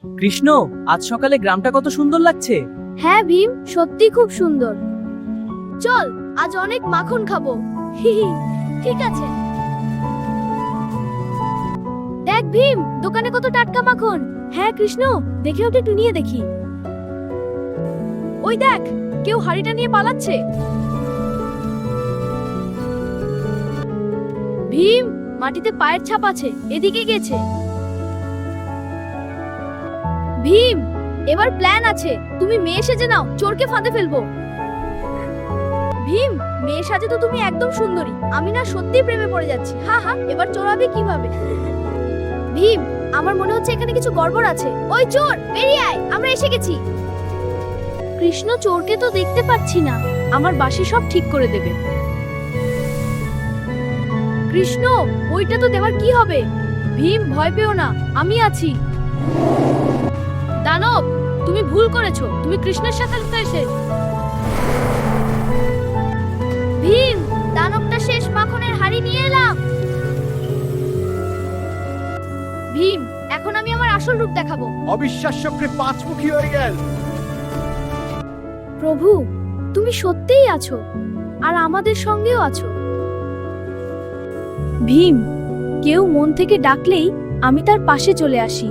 কৃষ্ণ, আজ সকালে গ্রামটা কত সুন্দর লাগছে। হ্যাঁ ভীম, সত্যি খুব সুন্দর। চল, আজ অনেক মাখন খাবো। ঠিক আছে। দেখ ভীম, দোকানে কত টাটকা মাখন। হ্যাঁ কৃষ্ণ, দেখে ওটা একটু নিয়ে দেখি। ওই দেখ, কেউ হাড়িটা নিয়ে পালাচ্ছে। ভীম, মাটিতে পায়ের ছাপ আছে, এদিকে গেছে। ভীম, এবার প্ল্যান আছে। তুমি মেয়ে সেজে নাও, চোরকে ফাঁদে ফেলবো। ভীম, মেয়ে সাজে তো তুমি একদম সুন্দরী। আমি না সত্যি প্রেমে পড়ে যাচ্ছি। হা হা, এবার চোরাবে কিভাবে? ভীম, আমার মনে হচ্ছে এখানে কিছু গড়বড় আছে। ওই চোর, বেরিয়ে আয়, আমরা এসে গেছি। কৃষ্ণ, চোরকে তো দেখতে পাচ্ছি না। আমার বাঁশি সব ঠিক করে দেবে। কৃষ্ণ, ওইটা তো দেওয়ার কি হবে? ভীম, ভয় পেও না, আমি আছি। দানব, তুমি ভুল করেছো। তুমি কৃষ্ণের সাথে এসে। ভীম, দানবটা শেষ মাখনের হাড়ি নিয়ে এলাম। ভীম, এখন আমি আমার আসল রূপ দেখাবো। অবিশ্বাস্য করে পাঁচমুখী হয়ে গেল। প্রভু, তুমি সত্যিই আছো, আর আমাদের সঙ্গেও আছো। ভীম, কেউ মন থেকে ডাকলেই আমি তার পাশে চলে আসি।